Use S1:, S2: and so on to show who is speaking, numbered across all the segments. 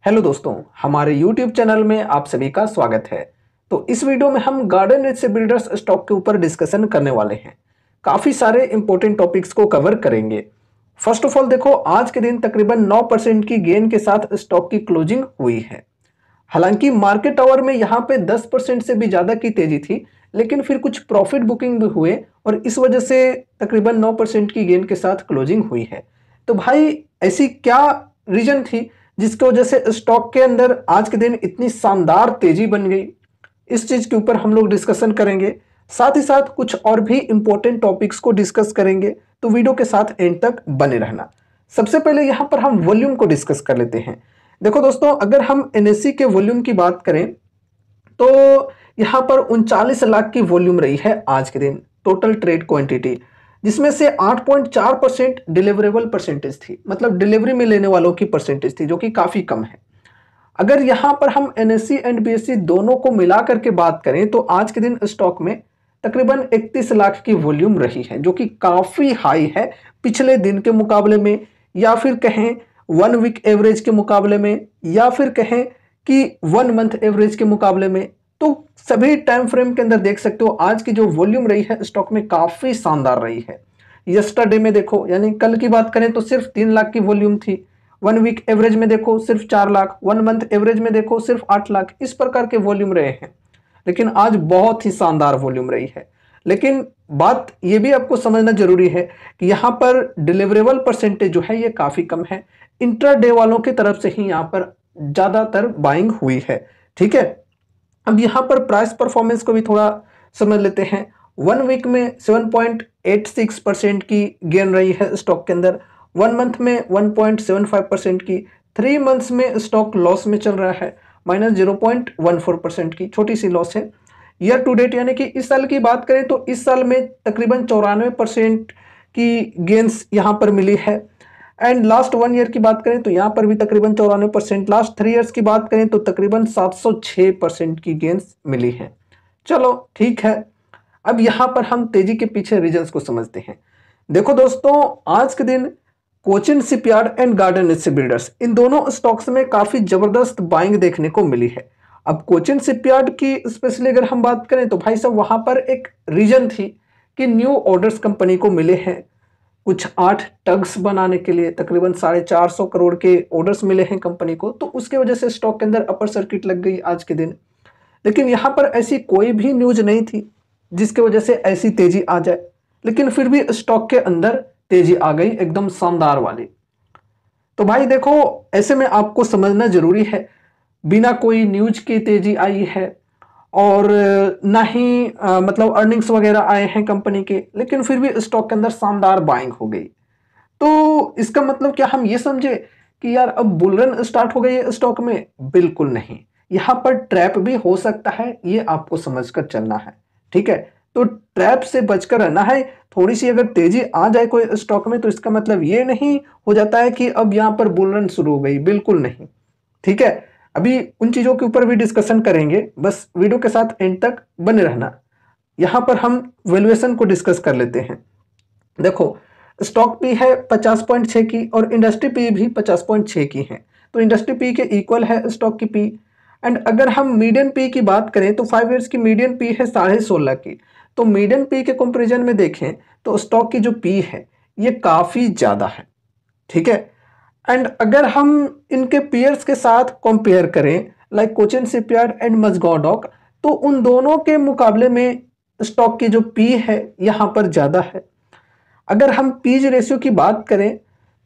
S1: Hello दोस्तों, हमारे YouTube channel में आप सभी का स्वागत है। तो इस वीडियो में हम गार्डन रिच बिल्डर्स स्टॉक के ऊपर डिस्कशन करने वाले हैं। काफ़ी सारे इंपॉर्टेंट टॉपिक्स को कवर करेंगे। फर्स्ट ऑफ ऑल देखो, आज के दिन तकरीबन 9% की गेन के साथ स्टॉक की क्लोजिंग हुई है। हालांकि मार्केट आवर में यहाँ पे 10% से भी ज़्यादा की तेजी थी, लेकिन फिर कुछ प्रॉफिट बुकिंग भी हुए और इस वजह से तकरीबन 9% की गेन के साथ क्लोजिंग हुई है। तो भाई ऐसी क्या रीजन थी जिसकी वजह से स्टॉक के अंदर आज के दिन इतनी शानदार तेजी बन गई? इस चीज के ऊपर हम लोग डिस्कशन करेंगे। साथ ही साथ कुछ और भी इंपॉर्टेंट टॉपिक्स को डिस्कस करेंगे, तो वीडियो के साथ एंड तक बने रहना। सबसे पहले यहाँ पर हम वॉल्यूम को डिस्कस कर लेते हैं। देखो दोस्तों, अगर हम एनएससी के वॉल्यूम की बात करें तो यहाँ पर 39 लाख की वॉल्यूम रही है आज के दिन, टोटल ट्रेड क्वांटिटी, जिसमें से 8.4% डिलीवरेबल परसेंटेज थी, मतलब डिलीवरी में लेने वालों की परसेंटेज थी, जो कि काफी कम है। अगर यहाँ पर हम एनएससी एंड बीएससी दोनों को मिला करके बात करें तो आज के दिन स्टॉक में तकरीबन 31 लाख की वॉल्यूम रही है, जो कि काफी हाई है पिछले दिन के मुकाबले में, या फिर कहें 1 वीक एवरेज के मुकाबले में, या फिर कहें कि 1 मंथ एवरेज के मुकाबले में। तो सभी टाइम फ्रेम के अंदर देख सकते हो आज की जो वॉल्यूम रही है स्टॉक में काफी शानदार रही है। यस्टरडे में देखो, यानी कल की बात करें तो सिर्फ 3 लाख की वॉल्यूम थी। 1 वीक एवरेज में देखो सिर्फ 4 लाख, 1 मंथ एवरेज में देखो सिर्फ 8 लाख, इस प्रकार के वॉल्यूम रहे हैं। लेकिन आज बहुत ही शानदार वॉल्यूम रही है। लेकिन बात यह भी आपको समझना जरूरी है कि यहाँ पर डिलीवरेबल परसेंटेज जो है ये काफी कम है। इंट्राडे वालों की तरफ से ही यहाँ पर ज्यादातर बाइंग हुई है। ठीक है, अब यहाँ पर प्राइस परफॉर्मेंस को भी थोड़ा समझ लेते हैं। 1 वीक में 7.86% की गेन रही है स्टॉक के अंदर, 1 मंथ में 1.75% की, 3 मंथ्स में स्टॉक लॉस में चल रहा है, -0.14% की छोटी सी लॉस है। ईयर टू डेट यानी कि इस साल की बात करें तो इस साल में तकरीबन 94% की गेंस यहाँ पर मिली है। एंड लास्ट 1 ईयर की बात करें तो यहाँ पर भी तकरीबन 94%, लास्ट 3 ईयर्स की बात करें तो तकरीबन 706% की गेंस मिली है। चलो ठीक है, अब यहाँ पर हम तेजी के पीछे रीजंस को समझते हैं। देखो दोस्तों, आज के दिन Cochin shipyard and Garden Reach Builders, इन दोनों स्टॉक्स में काफी जबरदस्त बाइंग देखने को मिली है। अब कोचिन शिपयार्ड की स्पेशली अगर हम बात करें तो भाई साहब वहां पर एक रीजन थी कि न्यू ऑर्डर्स कंपनी को मिले हैं, कुछ 8 टग्स बनाने के लिए तकरीबन 450 करोड़ के ऑर्डर्स मिले हैं कंपनी को, तो उसके वजह से स्टॉक के अंदर अपर सर्किट लग गई आज के दिन। लेकिन यहाँ पर ऐसी कोई भी न्यूज नहीं थी जिसकी वजह से ऐसी तेजी आ जाए, लेकिन फिर भी स्टॉक के अंदर तेजी आ गई एकदम शानदार वाली। तो भाई देखो, ऐसे में आपको समझना जरूरी है, बिना कोई न्यूज की तेजी आई है और ना ही मतलब अर्निंग्स वगैरह आए हैं कंपनी के, लेकिन फिर भी स्टॉक के अंदर शानदार बाइंग हो गई। तो इसका मतलब क्या हम ये समझे कि यार अब बुलरन स्टार्ट हो गई है स्टॉक में? बिल्कुल नहीं, यहाँ पर ट्रैप भी हो सकता है, ये आपको समझकर चलना है। ठीक है, तो ट्रैप से बचकर रहना है। थोड़ी सी अगर तेजी आ जाए कोई स्टॉक में तो इसका मतलब ये नहीं हो जाता है कि अब यहाँ पर बुलरन शुरू हो गई, बिल्कुल नहीं। ठीक है, अभी उन चीजों के ऊपर भी डिस्कशन करेंगे, बस वीडियो के साथ एंड तक बने रहना। यहां पर हम वैल्यूएशन को डिस्कस कर लेते हैं। देखो, स्टॉक पी है 50.6 की और इंडस्ट्री पी भी 50.6 की है, तो इंडस्ट्री पी के इक्वल है स्टॉक की पी। एंड अगर हम मीडियन पी की बात करें तो 5 ईयर्स की मीडियन पी है 16.5 की। तो मीडियन पी के कंपैरिजन में देखें तो स्टॉक की जो पी है ये काफी ज्यादा है। ठीक है, एंड अगर हम इनके पीयर्स के साथ कंपेयर करें like Cochin shipyard and Mazagon dock, तो उन दोनों के मुकाबले में स्टॉक की जो पी है यहाँ पर ज़्यादा है। अगर हम पीज रेशियो की बात करें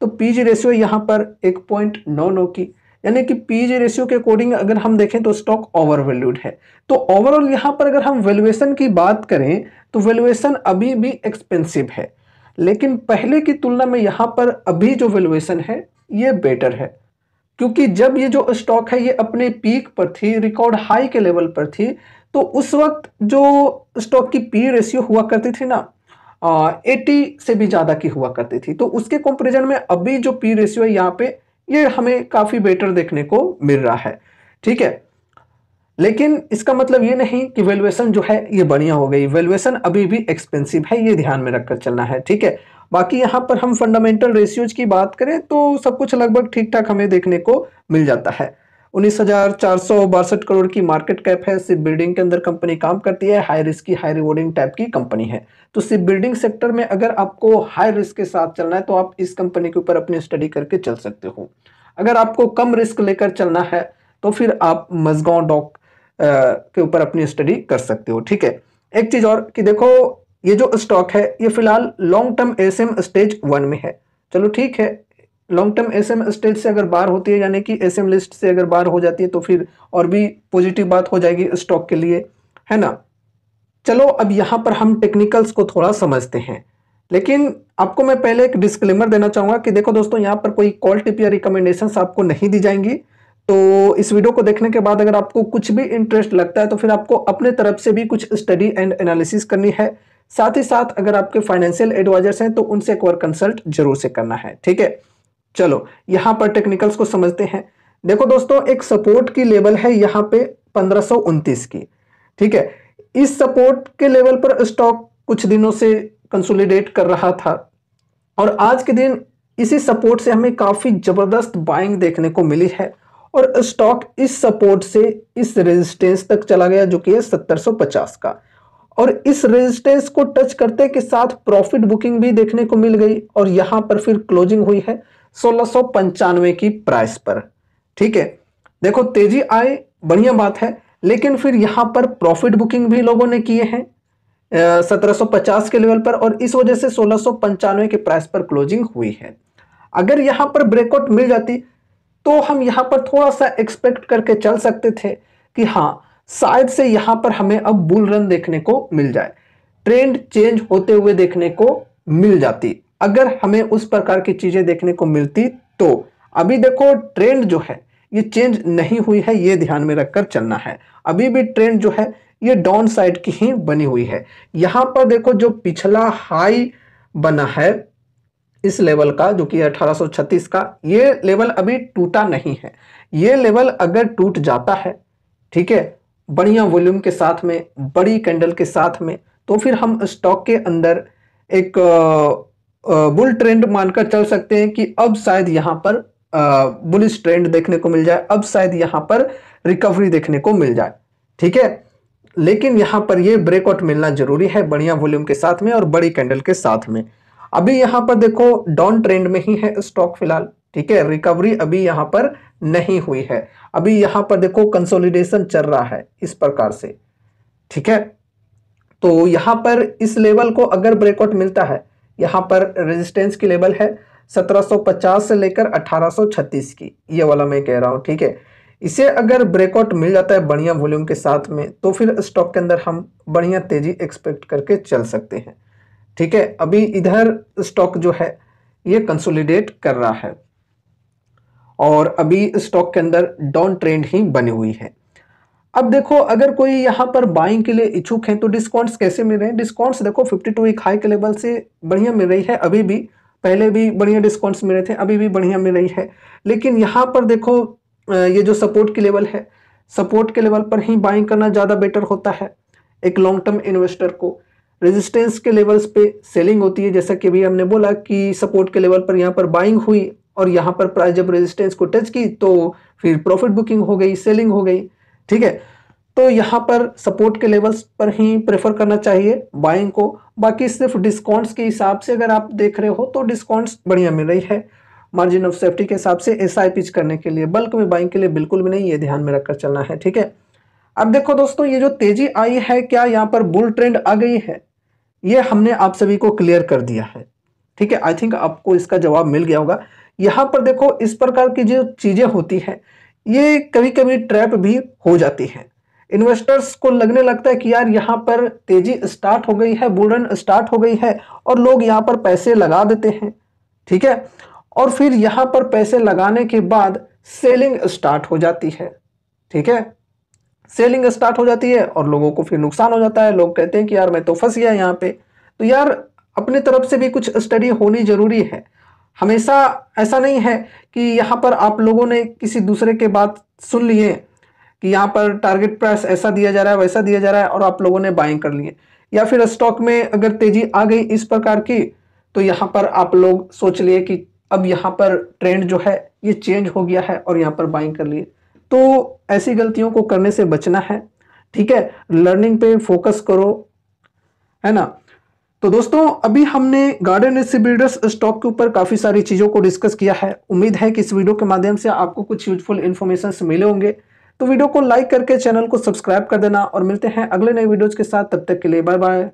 S1: तो पीज रेशियो यहाँ पर 1.99 की, यानी कि पीज रेशियो के अकॉर्डिंग अगर हम देखें तो स्टॉक ओवर वैल्यूड है। तो ओवरऑल यहाँ पर अगर हम वैल्यूएशन की बात करें तो वैल्यूएशन अभी भी एक्सपेंसिव है, लेकिन पहले की तुलना में यहाँ पर अभी जो वैल्यूएशन है ये बेटर है। क्योंकि जब ये जो स्टॉक है ये अपने पीक पर थी, रिकॉर्ड हाई के लेवल पर थी, तो उस वक्त जो स्टॉक की पी रेशियो हुआ करती थी ना 80 से भी ज्यादा की हुआ करती थी, तो उसके कंपैरिजन में अभी जो पी रेशियो है यहाँ पे ये हमें काफी बेटर देखने को मिल रहा है। ठीक है, लेकिन इसका मतलब ये नहीं कि वैल्यूएशन जो है ये बढ़िया हो गई, वैल्यूएशन अभी भी एक्सपेंसिव है, ये ध्यान में रखकर चलना है। ठीक है, बाकी यहाँ पर हम फंडामेंटल रेशियोज की बात करें तो सब कुछ लगभग ठीक ठाक हमें देखने को मिल जाता है। 19,462 करोड़ की मार्केट कैप है। शिप बिल्डिंग के अंदर कंपनी काम करती है। हाई रिस्क की हाई रिवॉर्डिंग टाइप की कंपनी है। तो शिप बिल्डिंग सेक्टर में अगर आपको हाई रिस्क के साथ चलना है तो आप इस कंपनी के ऊपर अपनी स्टडी करके चल सकते हो। अगर आपको कम रिस्क लेकर चलना है तो फिर आप मजगांव डॉक के ऊपर अपनी स्टडी कर सकते हो। ठीक है, एक चीज और कि देखो ये जो स्टॉक है ये फिलहाल लॉन्ग टर्म एसएम स्टेज 1 में है। चलो ठीक है, लॉन्ग टर्म एसएम स्टेज से अगर बाहर होती है यानी कि एसएम लिस्ट से अगर बाहर हो जाती है तो फिर और भी पॉजिटिव बात हो जाएगी स्टॉक के लिए, है ना। चलो अब यहां पर हम टेक्निकल्स को थोड़ा समझते हैं, लेकिन आपको मैं पहले एक डिस्क्लेमर देना चाहूंगा कि देखो दोस्तों यहां पर कोई कॉल टिप या रिकमेंडेशंस आपको नहीं दी जाएंगी। तो इस वीडियो को देखने के बाद अगर आपको कुछ भी इंटरेस्ट लगता है तो फिर आपको अपने तरफ से भी कुछ स्टडी एंड एनालिसिस करनी है। साथ ही साथ अगर आपके फाइनेंशियल एडवाइजर्स हैं तो उनसे एक बार कंसल्ट जरूर से करना है। ठीक है, चलो यहां पर टेक्निकल्स को समझते हैं। देखो दोस्तों एक सपोर्ट की लेवल है यहां पे 1529 की। ठीक है, इस सपोर्ट के लेवल पर स्टॉक कुछ दिनों से कंसोलिडेट कर रहा था और आज के दिन इसी सपोर्ट से हमें काफी जबरदस्त बाइंग देखने को मिली है और स्टॉक इस सपोर्ट से इस रेजिस्टेंस तक चला गया जो कि है 1750 का। और इस रेजिस्टेंस को टच करते के साथ प्रॉफिट बुकिंग भी देखने को मिल गई और यहां पर फिर क्लोजिंग हुई है 1695 की प्राइस पर। ठीक है, देखो तेजी आए बढ़िया बात है, लेकिन फिर यहां पर प्रॉफिट बुकिंग भी लोगों ने किए हैं 1750 के लेवल पर और इस वजह से 1695 के प्राइस पर क्लोजिंग हुई है। अगर यहां पर ब्रेकआउट मिल जाती तो हम यहां पर थोड़ा सा एक्सपेक्ट करके चल सकते थे कि हाँ शायद से यहां पर हमें अब बुल रन देखने को मिल जाए, ट्रेंड चेंज होते हुए देखने को मिल जाती। अगर हमें उस प्रकार की चीजें देखने को मिलती तो अभी देखो ट्रेंड जो है ये चेंज नहीं हुई है, ये ध्यान में रखकर चलना है। अभी भी ट्रेंड जो है ये डाउन साइड की ही बनी हुई है। यहां पर देखो जो पिछला हाई बना है इस लेवल का जो कि 1836 का, ये लेवल अभी टूटा नहीं है। ये लेवल अगर टूट जाता है, ठीक है, बढ़िया वॉल्यूम के साथ में, बड़ी कैंडल के साथ में, तो फिर हम स्टॉक के अंदर एक बुल ट्रेंड मानकर चल सकते हैं कि अब शायद यहां पर बुलिश ट्रेंड देखने को मिल जाए, अब शायद यहां पर रिकवरी देखने को मिल जाए। ठीक है, लेकिन यहां पर ये ब्रेकआउट मिलना जरूरी है बढ़िया वॉल्यूम के साथ में और बड़ी कैंडल के साथ में। अभी यहां पर देखो डाउन ट्रेंड में ही है स्टॉक फिलहाल। ठीक है, रिकवरी अभी यहां पर नहीं हुई है। अभी यहां पर देखो कंसोलिडेशन चल रहा है इस प्रकार से। ठीक है, तो यहां पर इस लेवल को अगर ब्रेकआउट मिलता है, यहां पर रेजिस्टेंस की लेवल है 1750 से लेकर 1836 की, ये वाला मैं कह रहा हूं। ठीक है, इसे अगर ब्रेकआउट मिल जाता है बढ़िया वॉल्यूम के साथ में तो फिर स्टॉक के अंदर हम बढ़िया तेजी एक्सपेक्ट करके चल सकते हैं। ठीक है, अभी इधर स्टॉक जो है ये कंसोलिडेट कर रहा है और अभी स्टॉक के अंदर डाउन ट्रेंड ही बनी हुई है। अब देखो अगर कोई यहां पर बाइंग के लिए इच्छुक है तो डिस्काउंट्स कैसे मिल रहे हैं। डिस्काउंट्स देखो 52 वीक हाई के लेवल से बढ़िया मिल रही है, अभी भी, पहले भी बढ़िया डिस्काउंट्स मिल रहे थे, अभी भी बढ़िया मिल रही है। लेकिन यहां पर देखो ये जो सपोर्ट की लेवल है, सपोर्ट के लेवल पर ही बाइंग करना ज्यादा बेटर होता है एक लॉन्ग टर्म इन्वेस्टर को। रेजिस्टेंस के लेवल्स पे सेलिंग होती है, जैसा कि अभी हमने बोला कि सपोर्ट के लेवल पर यहाँ पर बाइंग हुई और यहाँ पर प्राइस जब रेजिस्टेंस को टच की तो फिर प्रॉफिट बुकिंग हो गई, सेलिंग हो गई। ठीक है, तो यहाँ पर सपोर्ट के लेवल्स पर ही प्रेफर करना चाहिए बाइंग को। बाकी सिर्फ डिस्काउंट्स के हिसाब से अगर आप देख रहे हो तो डिस्काउंट्स बढ़िया मिल रही है। मार्जिन ऑफ सेफ्टी के हिसाब से एसआई पिच करने के लिए, बल्क में बाइंग के लिए बिल्कुल भी नहीं, ये ध्यान में रखकर चलना है। ठीक है, अब देखो दोस्तों ये जो तेजी आई है, क्या यहाँ पर बुल ट्रेंड आ गई है, ये हमने आप सभी को क्लियर कर दिया है। ठीक है, आई थिंक आपको इसका जवाब मिल गया होगा। यहां पर देखो इस प्रकार की जो चीजें होती हैं ये कभी कभी ट्रैप भी हो जाती हैं। इन्वेस्टर्स को लगने लगता है कि यार यहाँ पर तेजी स्टार्ट हो गई है, बुल रन स्टार्ट हो गई है और लोग यहाँ पर पैसे लगा देते हैं। ठीक है, और फिर यहाँ पर पैसे लगाने के बाद सेलिंग स्टार्ट हो जाती है। ठीक है, सेलिंग स्टार्ट हो जाती है और लोगों को फिर नुकसान हो जाता है। लोग कहते हैं कि यार मैं तो फंस गया यहाँ पे। तो यार अपनी तरफ से भी कुछ स्टडी होनी जरूरी है। हमेशा ऐसा नहीं है कि यहाँ पर आप लोगों ने किसी दूसरे के बात सुन लिए कि यहाँ पर टारगेट प्राइस ऐसा दिया जा रहा है, वैसा दिया जा रहा है और आप लोगों ने बाइंग कर लिए, या फिर स्टॉक में अगर तेजी आ गई इस प्रकार की तो यहाँ पर आप लोग सोच लिए कि अब यहाँ पर ट्रेंड जो है ये चेंज हो गया है और यहाँ पर बाइंग कर लिए। तो ऐसी गलतियों को करने से बचना है, ठीक है। लर्निंग पे फोकस करो, है ना। तो दोस्तों अभी हमने गार्डन रिच बिल्डर्स स्टॉक के ऊपर काफी सारी चीजों को डिस्कस किया है। उम्मीद है कि इस वीडियो के माध्यम से आपको कुछ यूजफुल इन्फॉर्मेशन मिले होंगे। तो वीडियो को लाइक करके चैनल को सब्सक्राइब कर देना और मिलते हैं अगले नए वीडियोज के साथ। तब तक के लिए बाय बाय।